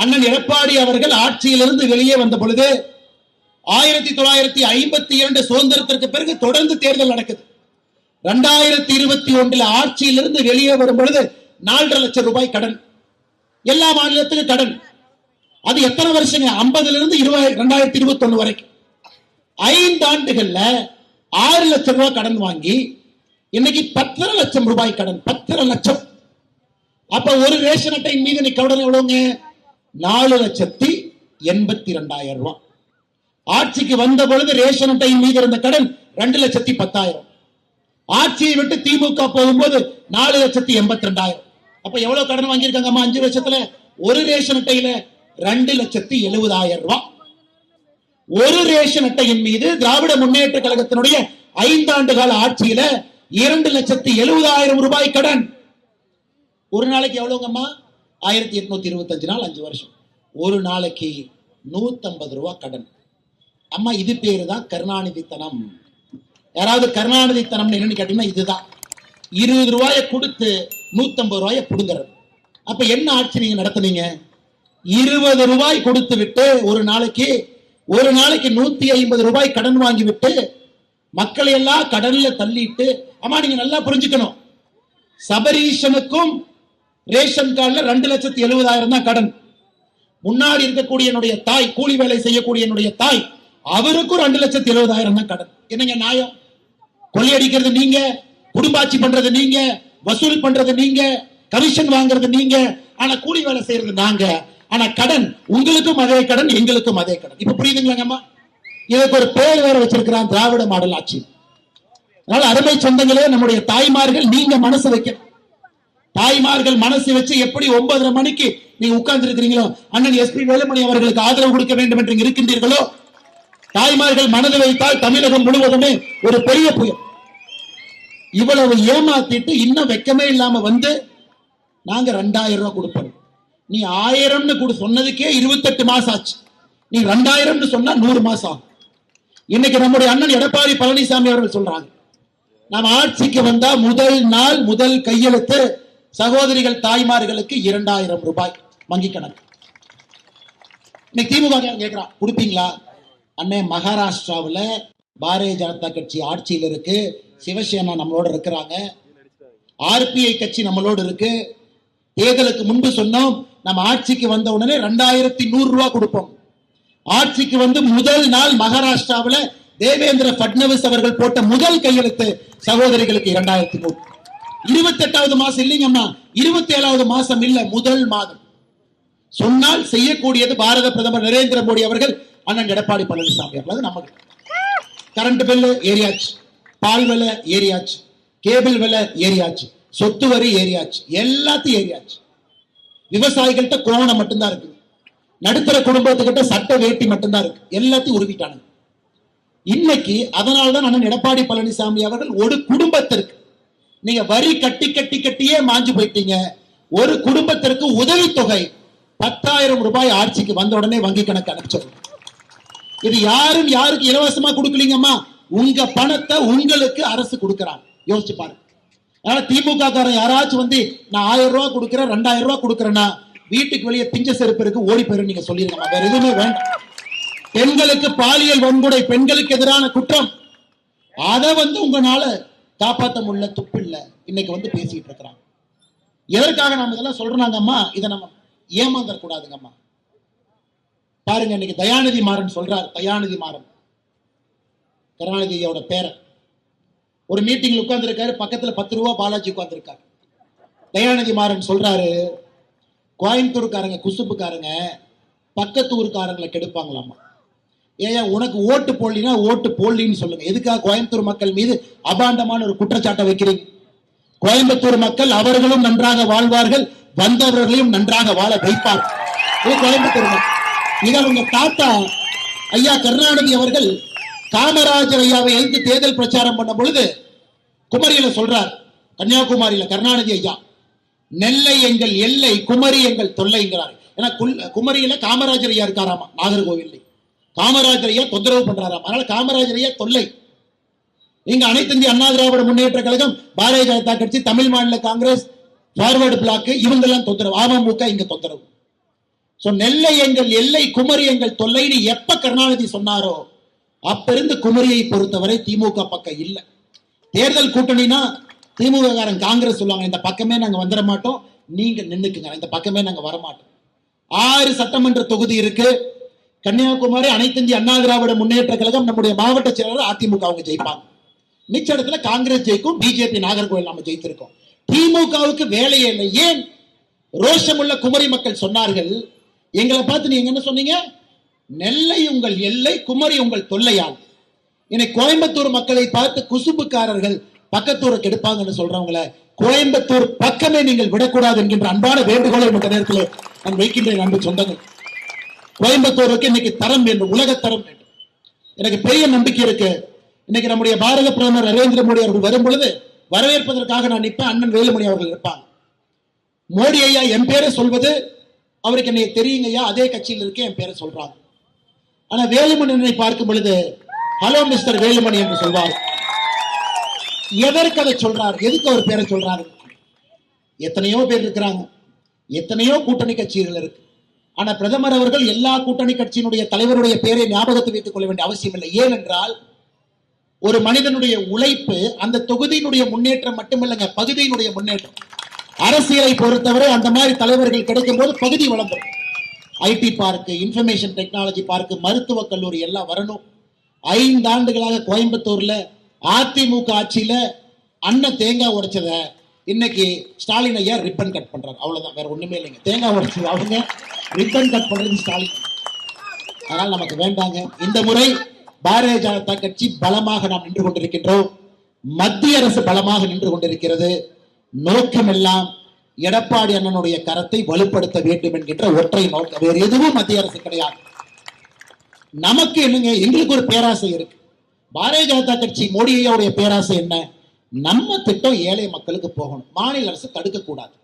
அண்ணன் எடப்பாடி அவர்கள் ஆட்சியிலிருந்து வெளியே வந்த பொழுது 1952 சுதந்திரத்திற்கு பிறகு தொடர்ந்து தேர்தல் நடக்குது. 2021 ஆட்சியிலிருந்து வெளியே வரும் பொழுது 4.5 லட்சம் ரூபாய் கடன், எல்லா மாநிலத்துக்கும் கடன். அது எத்தனை வருஷங்க? 50 இருந்து 2021 வரைக்கும் 5 ஆண்டுகள்ல 6 லட்சம் ரூபாய் கடன் வாங்கி இன்னைக்கு 10.5 லட்சம் ரூபாய் கடன். 10.5 லட்சம். அப்ப ஒரு ரேஷன் அட்டை மீது இன்னைக்கு கடன் எவ்வளவுங்க? 4,82,000 ரூபாய். ஆட்சிக்கு வந்த பொழுது ரேஷன் அட்டை மீது இருந்த கடன் 2,10,000. ஆட்சியை விட்டு திமுக போகும்போது 4,82,000. அப்ப எவ்வளவு கடன் வாங்கியிருக்காங்க 5 வருஷத்துல? ஒரு ரேஷன் அட்டையில 2,70,000 ரூபாய். ஒரு ரேஷன் அட்டையின் மீது திராவிட முன்னேற்ற கழகத்தினுடைய 5 ஆண்டு கால ஆட்சியில 2,70,000 ரூபாய் கடன். ஒரு நாளைக்கு எவ்வளவுங்கம்மா? 1825 நாள், 5 வருஷம். ஒரு நாளைக்கு 150 ரூபாய் கடன். அம்மா, இது பேரு தான் கருணாநிதித்தனம். யாராவது கருணாநிதித்தனம் என்னன்னு கேட்டீங்கன்னா இதுதான். 20 ரூபாயை கொடுத்து 150 ரூபாயை புடுங்கிறது. அப்ப என்ன ஆட்சி நீங்க நடத்துனீங்க? 20 ரூபாய் கொடுத்து விட்டு ஒரு நாளைக்கு 150 ரூபாய் கடன் வாங்கி விட்டு மக்களை எல்லாம் கடன்ல தள்ளிட்டு. அம்மா, நீங்க நல்லா புரிஞ்சுக்கணும், சபரீஷனுக்கும் ரேஷன் கார்டுல 2,70,000 தான் கடன். முன்னாடி இருக்கக்கூடிய என்னுடைய தாய், கூலி வேலை செய்யக்கூடிய என்னுடைய தாய், அவருக்கும் 2,70,000 தான் கடன். என்னங்க நியாயம்? கொள்ளையடிக்கிறது நீங்க, குடும்பாட்சி பண்றது நீங்க, வசூல் பண்றது நீங்க, கமிஷன் வாங்குறது நீங்க, ஆனா கூலி வேலை செய்யறது நாங்க. ஆனா கடன் உங்களுக்கும் அதே கடன், எங்களுக்கும் அதே கடன். இப்ப புரியுதுங்களாங்கம்மா? இதுக்கு ஒரு பேர் வேற வச்சிருக்கிறான், திராவிட மாடல் ஆட்சி. அதனால அருமை சொந்தங்களே, நம்முடைய தாய்மார்கள் நீங்க மனசு வைக்கணும். தாய்மார்கள் மனசு வச்சு எப்படி 9:30 மணிக்கு நீங்க உட்கார்ந்து இருக்கிறீங்களோ, அண்ணன் எஸ்பி வேலுமணி அவர்களுக்கு ஆதரவு கொடுக்க வேண்டும் என்று இருக்கின்றீர்களோ, தாய்மார்கள் மனது வைத்தால் தமிழகம் முழுவதுமே ஒரு பெரிய புயல். இவ்வளவு ஏமாத்திட்டு இன்னும் வெக்கமே இல்லாம வந்து நாங்க 2,000 ரூபாய் கொடுப்போம். நீ 1000 சொன்னதுக்கே 28 மாசம் ஆச்சு. நீ 2,000 சொன்னா 100 மாசம் ஆகும். இன்னைக்கு நம்முடைய அண்ணன் எடப்பாடி பழனிசாமி அவர்கள் சொல்றாங்க, நாம் ஆட்சிக்கு வந்தா முதல் நாள் முதல் கையெழுத்து சகோதரிகள் தாய்மார்களுக்கு 2,000 ரூபாய் வங்கி கணக்கு. இன்னைக்கு திமுக கேட்கிறான், கொடுப்பீங்களா? அண்ணே, மகாராஷ்டிராவில் பாரதிய ஜனதா கட்சி ஆட்சியில் இருக்கு, சிவசேனா நம்மளோட இருக்கிறாங்க, ஆர்பிஐ கட்சி நம்மளோட இருக்கு. தேர்தலுக்கு முன்பு சொன்னோம், நம்ம ஆட்சிக்கு வந்த உடனே 2,100 ரூபாய் கொடுப்போம். ஆட்சிக்கு வந்து முதல் நாள் மகாராஷ்டிராவில் தேவேந்திர பட்னவிஸ் அவர்கள் போட்ட முதல் கையெழுத்து சகோதரிகளுக்கு 2,100. 28வது மாசம் இல்லைங்கம்மா, 27வது மாசம் இல்ல, முதல் மாதம். சொன்னால் செய்யக்கூடியது பாரத பிரதமர் நரேந்திர மோடி அவர்கள், அண்ணன் எடப்பாடி பழனிசாமி அவர்கள். நமக்கு கரண்ட் பில் ஏறியாச்சு, பால் விலை ஏறியாச்சு, கேபிள் விலை ஏறியாச்சு, சொத்து வரி ஏறியாச்சு, எல்லாத்தையும் ஏறியாச்சு. விவசாயிகள்கிட்ட கோவணம் மட்டும்தான் இருக்கு, நடுத்தர குடும்பத்துக்கிட்ட சட்ட வேட்டி மட்டும்தான் இருக்கு, எல்லாத்தையும் உருவிட்டானுங்க இன்னைக்கு. அதனால்தான் அண்ணன் எடப்பாடி பழனிசாமி அவர்கள் ஒரு குடும்பத்திற்கு நீங்க வரி கட்டி கட்டி கட்டியே மாஞ்சு போயிட்டீங்க. ஒரு குடும்பத்திற்கு உதவித்தொகை 10,000 ரூபாய் ஆட்சிக்கு வந்த உடனே வங்கி கணக்கு அனுப்பிச்சது. இது யாரும் யாருக்கு இலவசமா கொடுக்கலீங்கம்மா, உங்க பணத்தை உங்களுக்கு அரசு கொடுக்கிறாங்க. யோசிச்சு பாருங்க. அதனால திமுக காரன் யாராச்சும் வந்து நான் 1000 ரூபாய் கொடுக்கிறேன், 2,000 ரூபாய் கொடுக்கிறேன்னா வீட்டுக்கு வெளியே பிஞ்ச செருப்பு இருக்கு, ஓடி போயிரு நீங்க சொல்லிருங்க. வேற எதுவுமே வேண்டாம். பெண்களுக்கு பாலியல் வன்கொடை, பெண்களுக்கு எதிரான குற்றம், அதை வந்து உங்களால காப்பாற்ற முடியல, துப்பு இல்ல, இன்னைக்கு வந்து பேசிட்டு இருக்கிறாங்க. எதற்காக நம்ம இதெல்லாம் சொல்றாங்கம்மா? இதை நம்ம ஏமாந்துட கூடாதுங்கம்மா. பாருங்க, இன்னைக்கு தயாநிதி மாறன் சொல்றாரு. தயாநிதி மாறன் கருணாநிதியோட பேரன் ஒரு மீட்டிங்ல உட்கார்ந்து இருக்காரு, பக்கத்துல 10 ரூபாய் பாலாஜி உட்கார்ந்து இருக்காரு. தயாநிதி மாறன் சொல்றாரு, கோயம்புத்தூர்காரங்க குசுப்புக்காரங்க பக்கத்து ஊருக்காரங்களை கெடுப்பாங்களாமா. ஏன் உனக்கு ஓட்டு போடலினா ஓட்டு போடலின்னு சொல்லுங்க. எதுக்காக கோயம்புத்தூர் மக்கள் மீது அபாண்டமான ஒரு குற்றச்சாட்டை வைக்கிறீங்க? கோயம்புத்தூர் மக்கள் அவர்களும் நன்றாக வாழ்வார்கள், வந்தவர்களையும் நன்றாக வாழ வைப்பார்கள். கோயம்புத்தூர் மக்கள். இதை உங்க தாத்தா ஐயா கருணாநிதி அவர்கள் காமராஜர் ஐயாவை எழுந்து தேர்தல் பிரச்சாரம் பண்ண பொழுது குமரியில சொல்றார், கன்னியாகுமரியில கருணாநிதி ஐயா, நெல்லை எங்கள் எல்லை, குமரி எங்கள் தொல்லைங்கிறார். ஏன்னா குமரியில காமராஜர் ஐயா இருக்காராமா, நாகர்கோவில் காமராஜர் ஐயா தொந்தரவு பண்றாராம். அதனால காமராஜர் ஐயா தொல்லை. நீங்க அனைத்து இந்திய அண்ணா திராவிட முன்னேற்ற கழகம், பாரதிய ஜனதா கட்சி, தமிழ் மாநில காங்கிரஸ், பார்வர்டு பிளாக், இவங்க எல்லாம் தொந்தரவு. அமமுக இங்க தொந்தரவு. நெல்லை எங்கள் எல்லை, குமரி எங்கள் தொல்லைன்னு எப்ப கருணாநிதி சொன்னாரோ அப்பிருந்து குமரியை பொறுத்தவரை திமுக பக்கம் இல்ல. தேர்தல் கூட்டணினா திமுக காரன் காங்கிரஸ் சொல்லுவாங்க, இந்த பக்கமே நாங்க வந்துட மாட்டோம், நீங்க நின்னுக்குங்க, இந்த பக்கமே நாங்க வரமாட்டோம். 6 சட்டமன்ற தொகுதி இருக்கு. கன்னியாகுமரி அனைத்து இந்திய அண்ணா திராவிட முன்னேற்ற கழகம் நம்முடைய மாவட்ட செயலாளர் அதிமுக அவங்க ஜெயிப்பாங்க. மிச்ச இடத்துல காங்கிரஸ் ஜெயிக்கும், பிஜேபி நாகர்கோவில் நாம ஜெயித்திருக்கோம். திமுகவுக்கு வேலையே இல்லை. ஏன்? ரோஷமுள்ள குமரி மக்கள் சொன்னார்கள், எங்களை பார்த்து நீங்க என்ன சொன்னீங்க? நெல்லை உங்கள் எல்லை, குமரி உங்கள் தொல்லையால். இன்னைக்கு கோயம்புத்தூர் மக்களை பார்த்து குசும்புக்காரர்கள் பக்கத்தூருக்கு எடுப்பாங்கன்னு சொல்றவங்கள கோயம்புத்தூர் பக்கமே நீங்கள் விடக்கூடாது என்கின்ற அன்பான வேண்டுகோளை இந்த நேரத்தில் நான் வைக்கின்றேன். அன்பு சொந்தங்கள், கோயம்புத்தூருக்கு இன்னைக்கு தரம் வேண்டும், உலக தரம் வேண்டும். எனக்கு பெரிய நம்பிக்கை இருக்கு. இன்னைக்கு நம்முடைய பாரத பிரதமர் நரேந்திர மோடி அவர்கள் வரும் பொழுது வரவேற்பதற்காக நான் நிற்பேன், அண்ணன் வேலுமணி அவர்கள் இருப்பாங்க. மோடி ஐயா என் பேரை சொல்வது அவருக்கு என்னை தெரியுங்க ஐயா, அதே கட்சியில் இருக்க என் பேரை சொல்றாங்க. ஆனா வேலுமணி பார்க்கும் பொழுது ஹலோ மிஸ்டர் வேலுமணி என்று சொல்வார். எதற்கு அதை சொல்றார்? எதுக்கு அவர் பேரை சொல்றாரு? எத்தனையோ பேர் இருக்கிறாங்க, எத்தனையோ கூட்டணி கட்சிகள் இருக்கு. ஆனா பிரதமர் அவர்கள் எல்லா கூட்டணி கட்சியினுடைய தலைவருடைய பெயரை ஞாபகத்தை வைத்துக் கொள்ள வேண்டிய அவசியம் இல்லை. ஏனென்றால் ஒரு மனிதனுடைய உழைப்பு அந்த தொகுதியினுடைய முன்னேற்றம் மட்டுமில்லைங்க, பகுதியினுடைய முன்னேற்றம். அரசியலை பொறுத்தவரை அந்த மாதிரி தலைவர்கள் கிடைக்கும் போது பகுதி வளர்ந்துடும். IT park, information technology park, மருத்துவக் கல்லூரி எல்லாம் வரணும். 5 ஆண்டுகளாக கோயம்புத்தூர்ல அதிமுக ஆட்சியில அண்ணன் தேங்காய் உடைச்சத இன்னைக்கு ஸ்டாலின் ஐயா ரிப்பன் கட் பண்றாரு. அவ்வளவுதான், வேற ஒண்ணுமே இல்லைங்க. தேங்காய் உடைச்சது அவங்க, ரிப்பன் கட் பண்றது ஸ்டாலின். அதனால நமக்கு வேண்டாங்க. இந்த முறை பாரதிய ஜனதா கட்சி பலமாக நாம் நின்று கொண்டிருக்கின்றோம். மத்திய அரசு பலமாக நின்று கொண்டிருக்கிறது. நோக்கம் எல்லாம் எடப்பாடி அண்ணனுடைய கரத்தை வலுப்படுத்த வேண்டும் என்கின்ற ஒற்றை நோக்கம், வேறு எதுவும் மத்திய அரசு கிடையாது. நமக்கு என்னங்க, எங்களுக்கு ஒரு பேராசை இருக்கு. பாரதிய ஜனதா கட்சி மோடி ஐயாவுடைய பேராசை என்ன? நம்ம திட்டம் ஏழை மக்களுக்கு போகணும். மாநில அரசு தடுக்க கூடாது.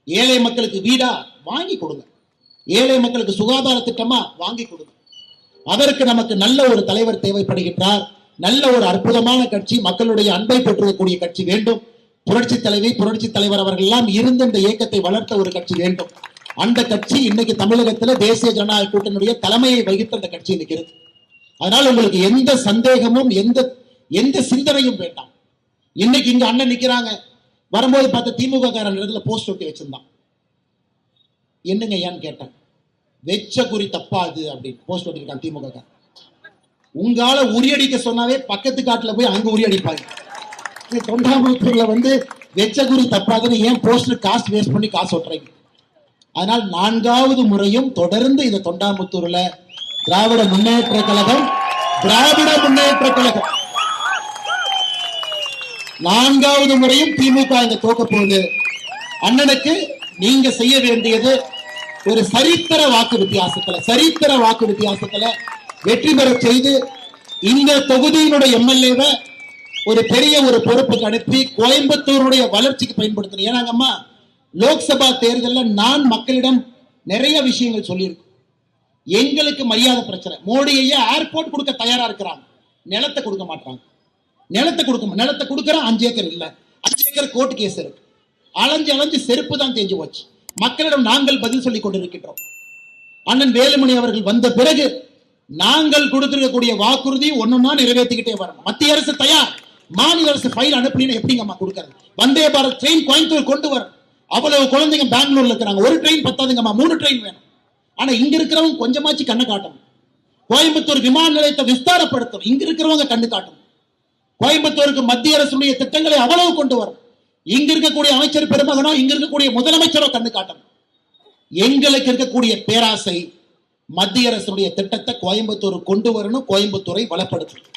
ஏழை மக்களுக்கு வீடா வாங்கி கொடுங்க, ஏழை மக்களுக்கு சுகாதார திட்டமா வாங்கி கொடுங்க. அதற்கு நமக்கு நல்ல ஒரு தலைவர் தேவைப்படுகின்றார். நல்ல ஒரு அற்புதமான கட்சி, மக்களுடைய அன்பை பெற்றுக்கக்கூடிய கட்சி வேண்டும். புரட்சி தலைவி, புரட்சி தலைவர் அவர்கள் எல்லாம் இருந்த இந்த இயக்கத்தை வளர்த்த ஒரு கட்சி வேண்டும். அந்த கட்சி இன்னைக்கு தமிழகத்தில் தேசிய ஜனநாயக கூட்டணியுடைய தலைமையை வகித்த அந்த கட்சி இன்னைக்கு இருக்கு. அதனால உங்களுக்கு எந்த சந்தேகமும் எந்த சிந்தனையும் வேண்டாம். இன்னைக்கு இங்க அண்ணன் நிக்கிறாங்க, வரும்போது பார்த்த திமுக காரன் இடத்துல போஸ்ட் ஒட்டி வச்சிருந்தான். என்னங்க ஐயான்னு கேட்டேன். வெச்ச குறி தப்பாது அப்படின்னு போஸ்ட் ஒட்டிருக்கான் திமுக காரன். உங்களால உரியடிக்க சொன்னாவே பக்கத்து காட்டுல போய் அங்க உரியடிப்பாங்க. தொண்டாமுத்தூர்ல வெச்ச குறி தப்பாதுன்னு ஏன் போஸ்டர் காஸ்ட் வேஸ்ட் பண்ணி காசு ஒட்டுறீங்க? அதனால் 4வது முறையும் தொடர்ந்து இந்த தொண்டாமுத்தூர்ல திராவிட முன்னேற்ற கழகம் 4வது முறையும் திமுக இங்க தோக்க போகுது. அண்ணனுக்கு நீங்க செய்ய வேண்டியது ஒரு சரித்திர வாக்கு வித்தியாசத்துல வெற்றி பெற செய்து இந்த தொகுதியினுடைய எம்எல்ஏவை ஒரு பெரிய ஒரு பொறுப்புக்கு அனுப்பி கோயம்புத்தூருடைய வளர்ச்சிக்கு பயன்படுத்தணும். ஏன்னாங்கம்மா, லோக்சபா தேர்தலில் நான் மக்களிடம் நிறைய விஷயங்கள் சொல்லியிருக்கேன். எங்களுக்கு மரியாதை பிரச்சனை. மோடி ஐயா ஏர்போர்ட் கொடுக்க தயாரா இருக்கிறாங்க, நிலத்தை கொடுக்க மாட்டாங்க. நிலத்தை கொடுக்கற 5 ஏக்கர் இல்ல, 5 ஏக்கர் கோர்ட் கேஸ் இருக்கு. அலைஞ்சு செருப்பு தான் தேஞ்சு போச்சு. மக்களிடம் நாங்கள் பதில் சொல்லிக் கொண்டிருக்கின்றோம். அண்ணன் வேலுமணி அவர்கள் வந்த பிறகு நாங்கள் கொடுத்திருக்கக்கூடிய வாக்குறுதி ஒன்னொன்னா நிறைவேற்றிக்கிட்டே வரணும். மத்திய அரசு தயார், மாநில அரசு ஃபைல் அனுப்பினீங்க எப்படிங்கம்மா கொடுக்கறது? வந்தே பாரத் ட்ரெயின் கோயம்புத்தூர் கொண்டு வர, அவ்வளவு குழந்தைங்க பெங்களூர்ல இருக்கிறாங்க. ஒரு ட்ரெயின் பத்தாதுங்கம்மா, 3 ட்ரெயின் வேணும். ஆனா இங்க இருக்கிறவங்க கொஞ்சமாச்சு கண்ணு காட்டணும். கோயம்புத்தூர் விமான நிலையத்தை விஸ்தாரப்படுத்தணும், இங்க இருக்கிறவங்க கண்ணு காட்டணும். கோயம்புத்தூருக்கு மத்திய அரசுடைய திட்டங்களை அவ்வளவு கொண்டு வரும். இங்க இருக்கக்கூடிய அமைச்சர் பெருமகனோ, இங்க இருக்கக்கூடிய முதலமைச்சரோ கண்ணு காட்டணும். எங்களுக்கு இருக்கக்கூடிய பேராசை மத்திய அரசுடைய திட்டத்தை கோயம்புத்தூர் கொண்டு வரணும், கோயம்புத்தூரை வளப்படுத்தணும்.